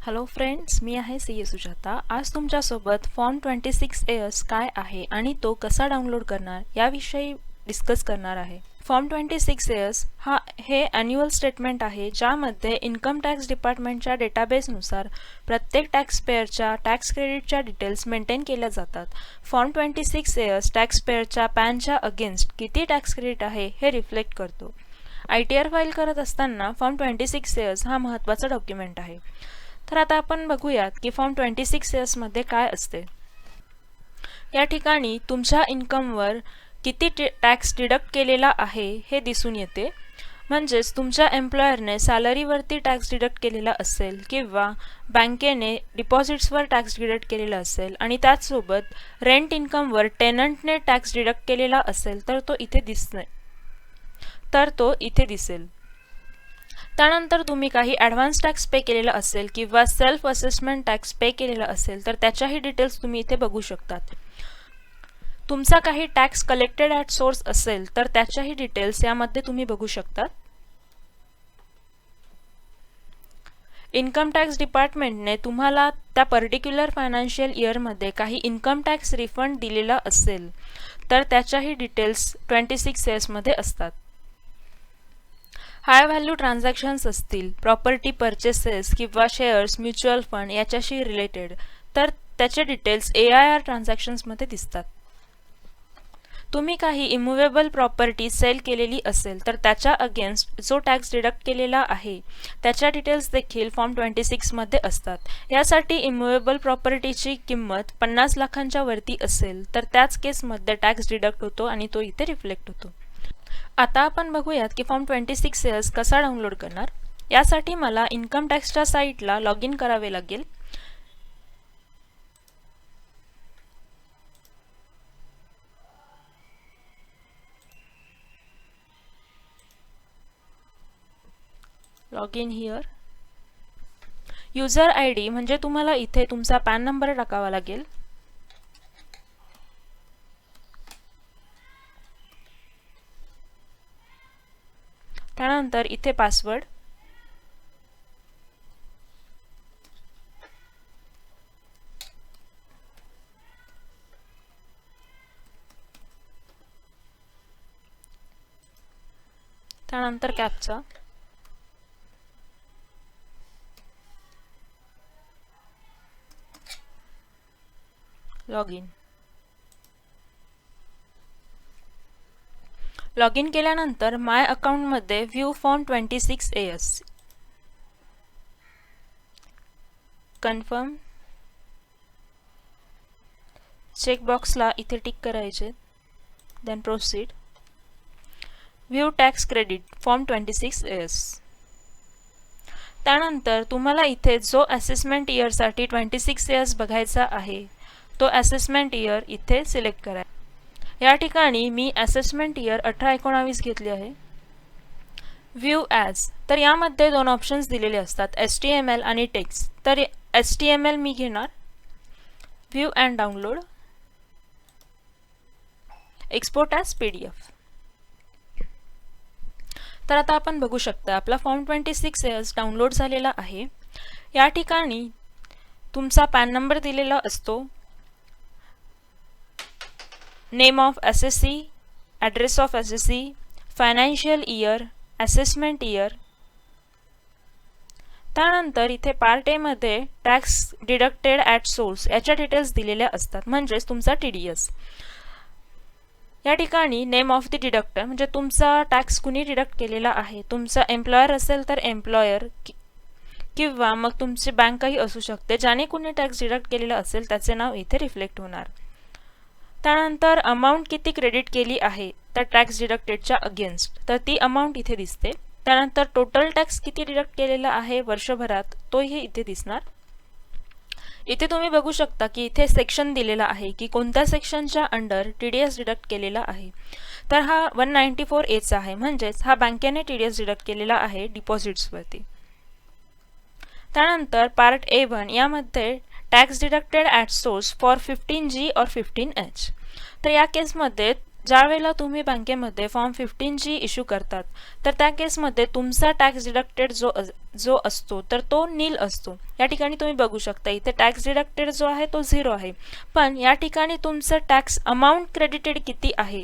Hello friends, मी आहे C ए सुजाता। आज तुमच्यासोबत फॉर्म 26AS काय आहे आणि तो कसा डाउनलोड करणार याविषयी डिस्कस करणार आहे। फॉर्म 26AS हे ॲन्युअल स्टेटमेंट आहे ज्यामध्ये इन्कम टॅक्स डिपार्टमेंटच्या डेटाबेसनुसार प्रत्येक टॅक्स पेअरच्या टॅक्स क्रेडिटच्या डिटेल्स मेंटेन केल्या जातात। फॉर्म 26AS टॅक्स पेअरच्या पॅनच्या अगेन्स्ट किती टॅक्स क्रेडिट आहे हे रिफ्लेक्ट करतो। ITR फाईल करत असताना फॉर्म 26AS हा महत्त्वाचा डॉक्युमेंट आहे। तर आता आपण बघूयात की फॉर्म 26AS मध्ये काय असते। या ठिकाणी तुमच्या इन्कमवर किती टॅक्स डिडक्ट केलेला आहे हे दिसून येते। म्हणजेच तुमच्या एम्प्लॉयरने सॅलरीवरती टॅक्स डिडक्ट केलेला असेल किंवा बँकेने डिपॉझिट्सवर टॅक्स डिडक्ट केलेला असेल आणि त्याचसोबत रेंट इन्कमवर टेनंटने टॅक्स डिडक्ट केलेला असेल तर तो इथे दिसेल। त्यानंतर तुम्ही काही ॲडव्हान्स टॅक्स पे केलेला असेल किंवा सेल्फ असेसमेंट टॅक्स पे केलेला असेल तर त्याच्याही डिटेल्स तुम्ही इथे बघू शकतात। तुमचा काही टॅक्स कलेक्टेड ॲट सोर्स असेल तर त्याच्याही डिटेल्स यामध्ये तुम्ही बघू शकतात। इन्कम टॅक्स डिपार्टमेंटने तुम्हाला त्या पर्टिक्युलर फायनान्शियल इयरमध्ये काही इन्कम टॅक्स रिफंड दिलेला असेल तर त्याच्याही डिटेल्स 26AS मध्ये असतात। हाय व्हॅल्यू ट्रान्झॅक्शन्स असतील, प्रॉपर्टी परचेसेस किंवा शेअर्स, म्युच्युअल फंड याच्याशी रिलेटेड तर त्याचे डिटेल्स AIR ट्रान्झॅक्शन्समध्ये दिसतात। तुम्ही काही इमूवेबल प्रॉपर्टी सेल केलेली असेल तर त्याच्या अगेन्स्ट जो टॅक्स डिडक्ट केलेला आहे त्याच्या डिटेल्स देखील फॉर्म 26 मध्ये असतात। यासाठी इमूवेबल प्रॉपर्टीची किंमत 50 लाखांच्या वरती असेल तर त्याच केसमध्ये टॅक्स डिडक्ट होतो आणि तो इथे रिफ्लेक्ट होतो। आता आपण बघूयात की फॉर्म 26AS कसा डाउनलोड करणार। यासाठी मला इन्कम टॅक्सच्या साईटला लॉग इन करावे लागेल। Log in here. User ID म्हणजे तुम्हाला इथे तुमचा पॅन नंबर टाकावा लागेल। त्यानंतर इथे पासवर्ड, त्यानंतर captcha, log in. Log in केल्यानंतर माय अकाउंटमध्ये व्ह्यू फॉर्म 26AS, कन्फर्म, चेकबॉक्सला इथे टिक करायचे, then proceed, view tax credit form 26AS। त्यानंतर तुम्हाला इथे जो असेसमेंट इयरसाठी 26AS बघायचा आहे तो असेसमेंट इयर इथे सिलेक्ट करा। या ठिकाणी मी असेसमेंट इयर 18-19 घेतले आहे। व्ह्यू ॲज तर यामध्ये दोन ऑप्शन्स दिलेले असतात, HTML आणि टेक्स्ट। तर HTML मी घेणार। View and download, export as PDF। तर आता आपण बघू शकता आपला फॉर्म 26AS डाउनलोड झालेला आहे। या ठिकाणी तुमचा पॅन नंबर दिलेला असतो, name of SSC, address of SSC, financial year, assessment year. त्यानंतर इथे पार्ट A मध्ये टॅक्स डिडक्टेड ॲट सोर्स याच्या डिटेल्स दिलेल्या असतात, म्हणजेच तुमचा TDS। या ठिकाणी नेम ऑफ द डिडक्टर म्हणजे तुमचा टॅक्स कुणी डिडक्ट केलेला आहे। तुमचा एम्प्लॉयर असेल तर एम्प्लॉयर किंवा मग तुमची बँकही असू शकते, ज्याने कुणी टॅक्स डिडक्ट केलेला असेल त्याचे नाव इथे रिफ्लेक्ट होणार। त्यानंतर अमाऊंट किती क्रेडिट केली आहे तर टॅक्स डिडक्टेडच्या अगेन्स्ट तर ती अमाऊंट इथे दिसते। त्यानंतर टोटल टॅक्स किती डिडक्ट केलेला आहे वर्षभरात तोही इथे दिसणार। इथे तुम्ही बघू शकता की इथे सेक्शन दिलेला आहे की कोणत्या सेक्शनच्या अंडर TDS डिडक्ट केलेला आहे। तर हा 194A चा आहे, म्हणजेच हा बँकेने TDS डिडक्ट केलेला आहे डिपॉझिट्सवरती। त्यानंतर पार्ट A1 यामध्ये tax deducted at source for 15G और 15H। तर या केसमध्ये ज्यावेळेला तुम्ही बँकेमध्ये फॉर्म 15G इश्यू करतात तर त्या केसमध्ये तुमचा टॅक्स डिडक्टेड जो असतो तर तो नील असतो. या ठिकाणी तुम्ही बघू शकता इथे टॅक्स डिडक्टेड जो आहे तो 0 आहे, पण या ठिकाणी तुमचं टॅक्स अमाऊंट क्रेडिटेड किती आहे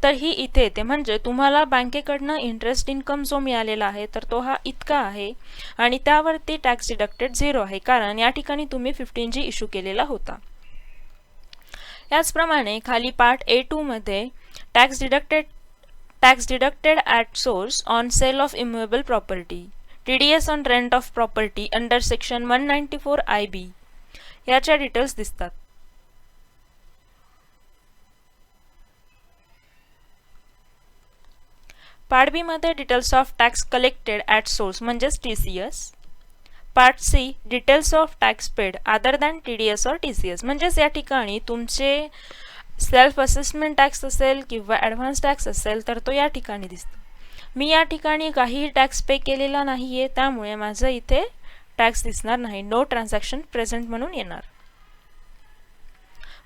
तर ही इथे येते. म्हणजे तुम्हाला बँकेकडनं इंटरेस्ट इन्कम जो मिळालेला आहे तर तो हा इतका आहे आणि त्यावरती टॅक्स डिडक्टेड 0 आहे, कारण या ठिकाणी तुम्ही 15G इश्यू केलेला होता. याचप्रमाणे खाली पार्ट A2 मध्ये tax deducted at source on sale of immovable property, TDS on rent of property under section 194 IB याच्या डिटेल्स दिसतात. पार्ट बी मध्ये details of tax collected at source म्हणजेच TCS. Part C details of tax paid other than TDS और TCS. म्हणजेच या ठिकाणी तुमचे self assessment tax असेल किंवा ॲडव्हान्स टॅक्स असेल तर तो या ठिकाणी दिसतो. मी या ठिकाणी काहीही टॅक्स पे केलेला नाही आहे, त्यामुळे माझं इथे टॅक्स दिसणार नाही. नो ट्रान्झॅक्शन प्रेझेंट म्हणून येणार.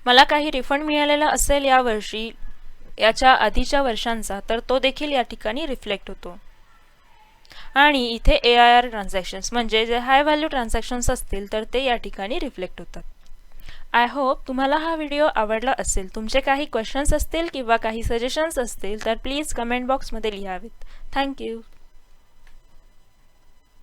मला काही रिफंड मिळालेला असेल या वर्षी याच्या आधीच्या वर्षांचा तर तो देखील या ठिकाणी रिफ्लेक्ट होतो. आणि इथे AIR ट्रान्झॅक्शन्स म्हणजे जे हाय व्हॅल्यू ट्रान्झॅक्शन्स असतील तर ते या ठिकाणी रिफ्लेक्ट होतात. आय होप तुम्हाला हा व्हिडिओ आवडला असेल. तुमचे काही क्वेश्चन्स असतील किंवा काही सजेशन्स असतील तर प्लीज कमेंट बॉक्समध्ये लिहावेत. थँक्यू.